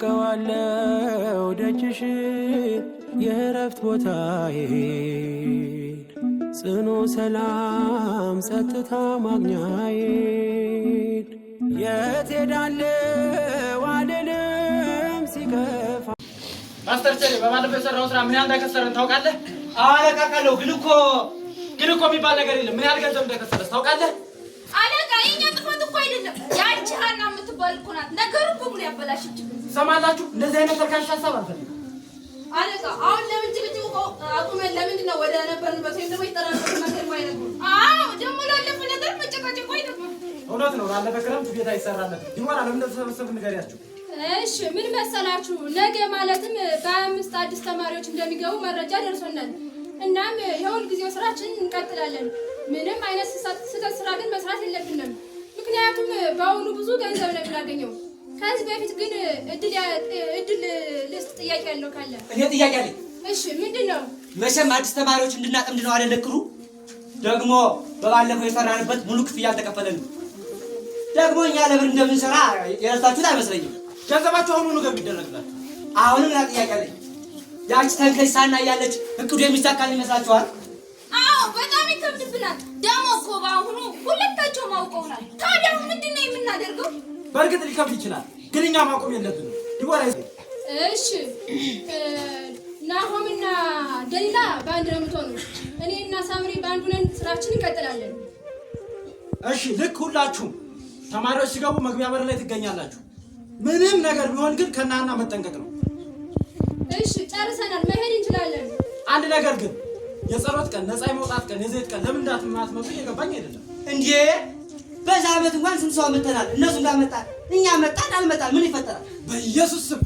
አውቀዋለሁ ደጅሽ የእረፍት ቦታዬ ጽኑ ሰላም ጸጥታ ማግኛዬ የት ሄዳለሁ አልልም ሲከፋ። ማስተር ቸሪ በባለፈው የሰራው ስራ ምን ያህል እንደከሰረን ታውቃለህ? አለቃቃለሁ ግን እኮ የሚባል ነገር የለም። ምን ያህል ገንዘብ እንደከሰረስ ታውቃለህ? አለቃ የኛ ጥፋት እኮ አይደለም። ያቺ ሀና የምትባል እኮ ናት ነገሩን በሙሉ ያበላሸችው። ሰማላችሁ? እንደዚህ አይነት ተርካሽ ሀሳብ አልፈልግም። አለቃ አሁን ለምን ጭቅጭቅ አቁመን ለምንድን ነው ወደ ነበርንበት ወይም ደግሞ የተጠራንበት ነገር ማይነግሩ? አዎ ደግሞ ላለፈ ነገር መጨቃጨቁ አይደለም። እውነት ነው። ላለፈ ክረምት ቤት አይሰራለት ይሞራ ለምን እንደተሰበሰቡ ንገሪያቸው። እሺ ምን መሰላችሁ? ነገ ማለትም በ25 አዲስ ተማሪዎች እንደሚገቡ መረጃ ደርሶናል። እናም የሁል ጊዜው ስራችንን እንቀጥላለን። ምንም አይነት ስህተት ስራ ግን መስራት የለብንም። ምክንያቱም በአሁኑ ብዙ ገንዘብ ነው የምናገኘው። ከዚህ በፊት ግን እድል ልስጥ ጥያቄ ያለው ካለ እኔ ጥያቄ አለኝ። እሺ ምንድነው? መቼም አዲስ ተማሪዎች እንድናጠምድ ነው አይደል? ክሩ ደግሞ በባለፈው የሰራንበት ሙሉ ክፍያ አልተከፈለንም። ደግሞ እኛ ለምን እንደምንሰራ የረሳችሁት አይመስለኝም። ገንዘባችሁ አሁኑኑ ገብ ይደረግላችሁ። አሁንም ና ጥያቄ አለኝ። ያቺ ተንከሳና እያለች እቅዱ የሚሳካል ይመስላችኋል? አዎ በጣም ይከብድብናል። ደግሞ እኮ በአሁኑ ሁለታቸውም አውቀውናል። ታዲያ ምንድነው የምናደርገው? በእርግጥ ሊከብድ ይችላል፣ ግን እኛ ማቆም የለብንም። ይወራ እሺ ናሆምና ደሊላ በአንድ ነው የምትሆኑ። እኔና ሳምሪ በአንድ ሆነን ስራችንን እንቀጥላለን። እሺ ልክ ሁላችሁም ተማሪዎች ሲገቡ መግቢያ በር ላይ ትገኛላችሁ። ምንም ነገር ቢሆን ግን ከናና መጠንቀቅ ነው። እሺ ጨርሰናል፣ መሄድ እንችላለን። አንድ ነገር ግን የጸሎት ቀን፣ ነፃ የመውጣት ቀን፣ የዘይት ቀን ለምን እንዳትማትመጡ እየገባኝ አይደለም። እንዴ በዛ ዓመት እንኳን ስንት ሰው አመጣናል? እነሱ እንዳመጣን እኛ መጣን አልመጣን ምን ይፈጠራል? በኢየሱስ ስም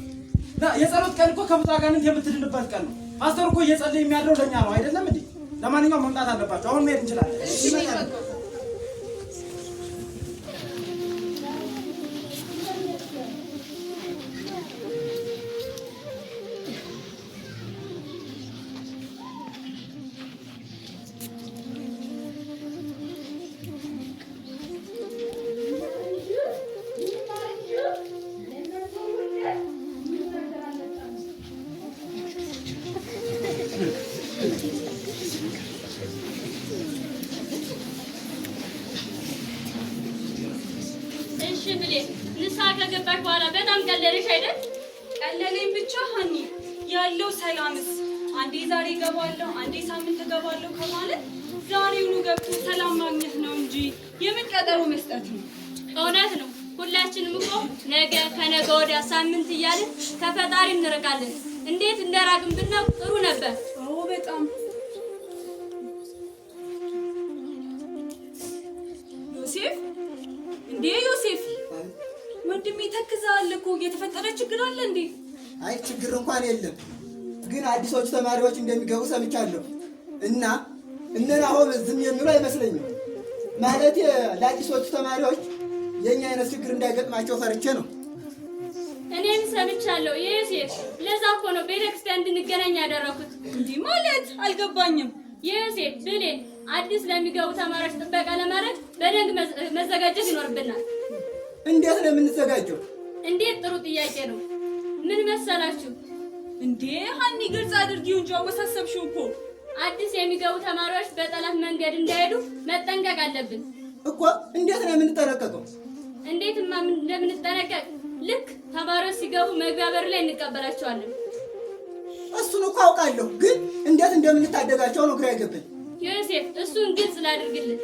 የጸሎት ቀን እኮ ከብዙ አጋንንት የምትድንበት ቀን ነው። ፓስተር እኮ እየጸለየ የሚያድረው ለኛ ነው አይደለም እንዴ? ለማንኛውም መምጣት አለባቸው። አሁን መሄድ እንችላለን። እሺ ንሳ ከገባሽ በኋላ በጣም ቀለለሽ አይደል? ቀለለኝ ብቻ ሀኒ ያለው ሰላምስ አንዴ ዛሬ ገባለሁ አንዴ ሳምንት ገባለሁ ከማለት ዛሬውኑ ገብቶ ሰላም ማግኘት ነው እንጂ የምን ቀጠሮ መስጠት ነው? እውነት ነው። ሁላችንም እኮ ነገ ከነገ ወዲያ ሳምንት እያልን ከፈጣሪ እንርቃለን። እንዴት እንደራቅን ብናውቅ ጥሩ ነበር። አዎ በጣም ዮሴፍ እንዴ ዮሴፍ ወንድሜ ተክዛል እኮ የተፈጠረ ችግር አለ እንዴ? አይ ችግር እንኳን የለም፣ ግን አዲሶቹ ተማሪዎች እንደሚገቡ ሰምቻለሁ እና እነናሆም ዝም የሚሉ አይመስለኝም። ማለት ለአዲሶቹ ተማሪዎች የኛ አይነት ችግር እንዳይገጥማቸው ፈርቼ ነው። እኔም ሰምቻለሁ ዮሴፍ። ለዛ እኮ ነው ቤተክርስቲያን እንድንገናኝ ያደረኩት። እንዲህ ማለት አልገባኝም። ዮሴፍ ብሌን አዲስ ለሚገቡ ተማሪዎች ጥበቃ ለማድረግ በደንብ መዘጋጀት ይኖርብናል። እንዴት ነው የምንዘጋጀው? እንዴት ጥሩ ጥያቄ ነው። ምን መሰላችሁ እንዴ ሀኒ ግልጽ አድርጊው እንጂ አወሳሰብሽው እኮ። አዲስ የሚገቡ ተማሪዎች በጠላት መንገድ እንዳይሄዱ መጠንቀቅ አለብን እኮ። እንዴት ነው የምንጠነቀቀው? እንዴትማ እንደምንጠነቀቅ ልክ ተማሪዎች ሲገቡ መግቢያ በር ላይ እንቀበላቸዋለን። እሱን እኮ አውቃለሁ፣ ግን እንዴት እንደምንታደጋቸው ነው ግራ የገባኝ። ዮሴፍ እሱን ግልጽ ላድርግልህ።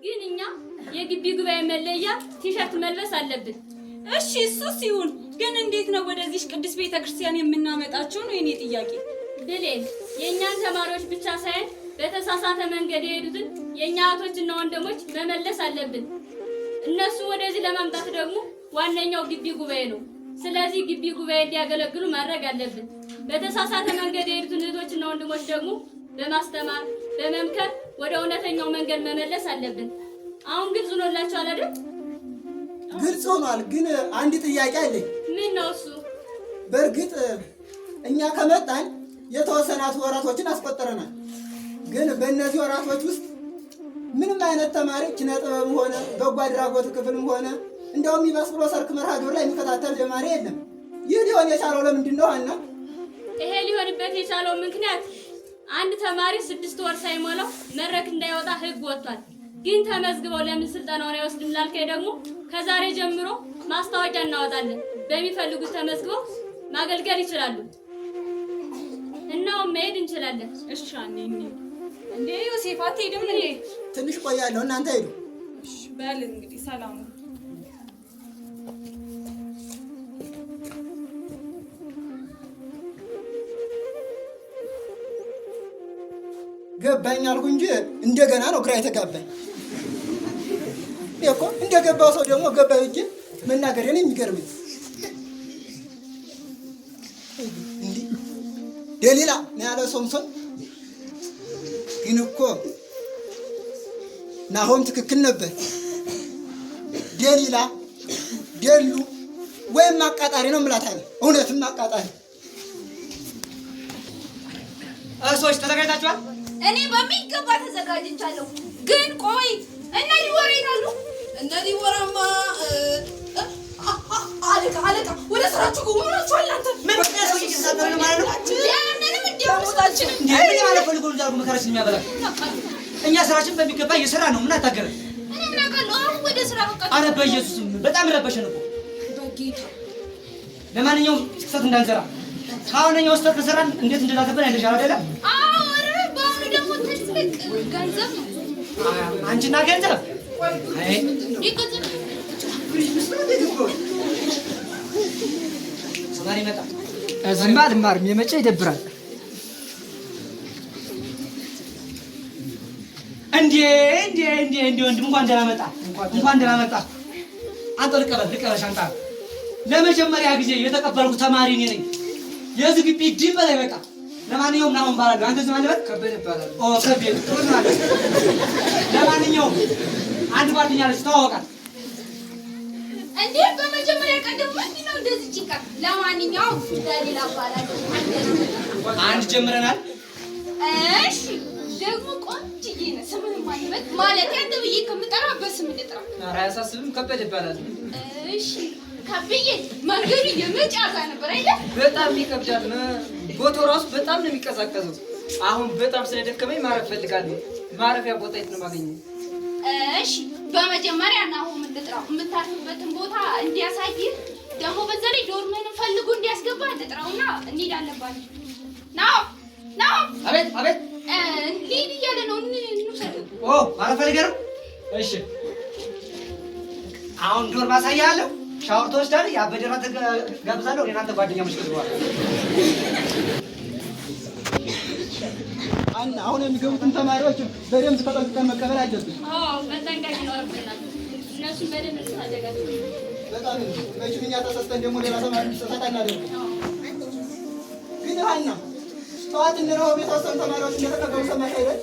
ግን እኛ የግቢ ጉባኤ መለያ ቲሸርት መልበስ አለብን። እሺ እሱ ሲሆን ግን እንዴት ነው ወደዚህ ቅዱስ ቤተክርስቲያን የምናመጣቸው ነው የኔ ጥያቄ። ብሌን የእኛን ተማሪዎች ብቻ ሳይሆን በተሳሳተ መንገድ የሄዱትን የእኛ እህቶችና ወንድሞች መመለስ አለብን። እነሱ ወደዚህ ለማምጣት ደግሞ ዋነኛው ግቢ ጉባኤ ነው። ስለዚህ ግቢ ጉባኤ እንዲያገለግሉ ማድረግ አለብን። በተሳሳተ መንገድ የሄዱትን እህቶችና ወንድሞች ደግሞ በማስተማር በመምከር ወደ እውነተኛው መንገድ መመለስ አለብን። አሁን ግልጽ ሆኖላችኋል አይደል? ግልጽ ሆኗል፣ ግን አንድ ጥያቄ አለኝ። ምን ነው እሱ? በእርግጥ እኛ ከመጣን የተወሰናት ወራቶችን አስቆጥረናል። ግን በእነዚህ ወራቶች ውስጥ ምንም አይነት ተማሪ ኪነ ጥበብም ሆነ በጎ አድራጎት ክፍልም ሆነ እንደውም ይባስ ብሎ ሰርክ መርሃ ግብር ላይ የሚከታተል ተማሪ የለም። ይህ ሊሆን የቻለው ለምንድን ነው ሀና? ይሄ ሊሆንበት የቻለው ምክንያት አንድ ተማሪ 6 ወር ሳይሞላው መድረክ እንዳይወጣ ህግ ወጥቷል። ግን ተመዝግበው ለምን ስልጠናውን አይወስድም ላልከኝ ደግሞ ከዛሬ ጀምሮ ማስታወቂያ እናወጣለን። በሚፈልጉት ተመዝግበው ማገልገል ይችላሉ። እናው መሄድ እንችላለን። እሺ እንዴ ዮሴፍ አትሄድም እንዴ? ትንሽ ቆያለሁ፣ እናንተ ሄዱ። እሺ በል እንግዲህ ሰላም ነው። ገባኝ አልኩ እንጂ እንደገና ነው ግራ የተጋባኝ። እኮ እንደገባው ሰው ደግሞ ገባኝ እንጂ መናገር ነው የሚገርመኝ። እንዴ ደሊላ ነው ያለው ሶምሶን። ግን እኮ ናሆም ትክክል ነበር። ደሊላ ደሉ ወይም አቃጣሪ ነው የምላታለሁ። እውነትም አቃጣሪ። ሰዎች ተዘጋጅታችኋል? እኔ በሚገባ ተዘጋጅቻለሁ። ግን ቆይ እነዚህ ወሬ ይላሉ። እነዚህ ወራማ አለቃ ወደ ስራችሁ ግቡ ናችኋል። አንተ ምን ነው እየተሳደረ ማለት ነው? ያንንም እንዲያውጣችን እንዴ ምን ማለት ፈልጎ ነው ዛሬ መከራችን የሚያበላ? እኛ ስራችን በሚገባ እየሰራ ነው። ምን አታገረ? እኔ ምን አውቃለሁ? አሁን ወደ ስራ በቃ። አረ በኢየሱስ በጣም ረበሸን እኮ በጌታ። ለማንኛውም ስህተት እንዳንሰራ ካሁንኛው ስህተት ከሰራን እንዴት እንደላከበን አይደል አይደል? ደግሞ ትልቅ ገንዘብ ነው። አንቺና ገንዘብ አይ ይቆጥር ሰማሪ መጣ ዝምባል ማርም የመጨ ይደብራል። እንዴ ወንድም እንኳን ደህና መጣ። አንተ ልቀበል ሻንጣ። ለመጀመሪያ ጊዜ የተቀበልኩ ተማሪ እኔ ነኝ። የዚህ ግቢ ዲም በላይ በቃ። ለማንኛውም ናሆም ባላል አንተ ዝም አለበት ከበደ ይባላል። ከበደ ጥሩ ማለት። ለማንኛውም አንድ ጓደኛ አለች ተዋወቃት። እንዴ በመጀመሪያ ቀን ደግሞ ምንድነው እንደዚህ ጭቃ? ለማንኛውም ደሊላ ባላል አንድ ጀምረናል። እሺ ደግሞ ቆንጅዬ ነው። ስምን ማለት አንተ ብዬ ከምጠራ በስም ልጥራ። ኧረ አያሳስብም ከበደ ይባላል። እሺ ከብዬ መንገዱ የመጫዛ ነበር አይደል? በጣም ይከብዳል። ቦታው ራሱ በጣም ነው የሚቀዛቀዘው። አሁን በጣም ስለደከመኝ ማረፍ ፈልጋለሁ። ማረፊያ ቦታ የት ነው የማገኘው? እሺ በመጀመሪያ ናሆም ልጥራው። የምታርፍበትን ቦታ እንዲያሳይ ደግሞ በዛ ላይ ዶርሜን ፈልጉ እንዲያስገባ ልጥራውና እንሂድ አለባችሁ። ናው አቤት እንሂድ እያለ ነው። እንውሰድ። ማረፍ ፈልገህ ነው? እሺ አሁን ዶርም አሳይሃለሁ። ሻወር ትወስዳለህ። ያበደራ ተጋብዛለሁ። እኔ እናንተ ጓደኛሞች ትገባለ። አሁን የሚገቡትን ተማሪዎች በደንብ ተጠንቅቀን መቀበል አለብን። መጠንቀቅ ይኖርብናል። እነሱን በደንብ እንታደጋለን። በጣም መቼም እኛ ተሰስተን ደግሞ ሌላ ተማሪ እንዲሰጣት አናደርግም። ግን ሀና ጠዋት እንረው የተወሰኑ ተማሪዎች እንደተቀበሉ ሰማሽ አይደል?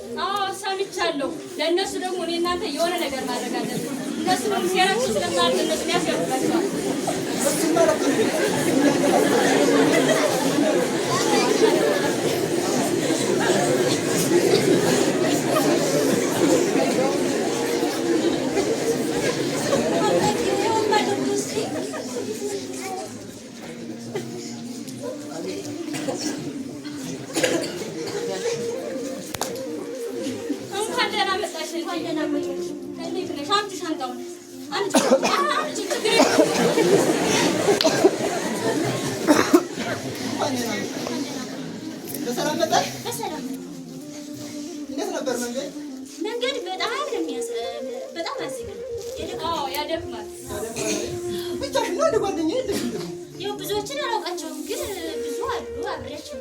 ሰምቻለሁ። ለእነሱ ደግሞ እኔ እናንተ የሆነ ነገር ማድረግ አለብን። እነሱ ደግሞ ሴራችን ስለማለት እነሱን ያስገቡባቸዋል። እንኳን ደህና መጣሽ። እንዴት ነሽ? አምጪ ሻንጣውን። በሰላም መጣሽ? በሰላም እንዴት ነበር መንገድ? መንገድ በጣም አዝጋል። ያደክማል። ብቻሽን ነው? እንደ ጓደኛ የለሽም? ያው ብዙዎችን አላውቃቸውም፣ ግን ብዙ አሉ አብሬያቸው።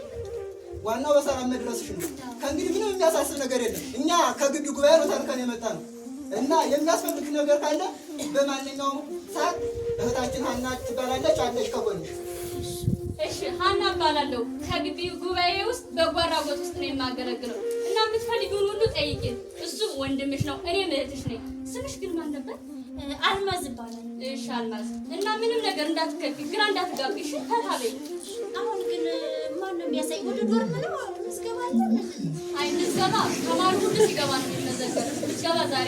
ዋናው በሰላም መድረስሽ ነው። ከእንግዲህ ምንም የሚያሳስብ ነገር የለም። እኛ ከግቢ ጉባኤ ነው ተልከን የመጣ ነው እና የሚያስፈልግ ነገር ካለ በማንኛውም ሰዓት እህታችን ሀና ትባላለች አለች ከጎንሽ። እሺ ሀና እባላለሁ። ከግቢ ጉባኤ ውስጥ በጎ አድራጎት ውስጥ ነው የማገለግለው እና የምትፈልጊውን ሁሉ ጠይቂን። እሱ ወንድምሽ ነው፣ እኔም እህትሽ ነኝ። ስምሽ ግን ማን ነበር? አልማዝ ይባላል። እሺ አልማዝ። እና ምንም ነገር እንዳትከፊ፣ ግራ እንዳትጋቢ። እሺ ተታበይ። አሁን ግን ማን ነው የሚያሳይ? ወደ ዶርም ነው ምዝገባ አለ? አይ ምዝገባ ተማሪ ሁሉ ሲገባ ነው የሚመዘገበው። ምዝገባ ዛሬ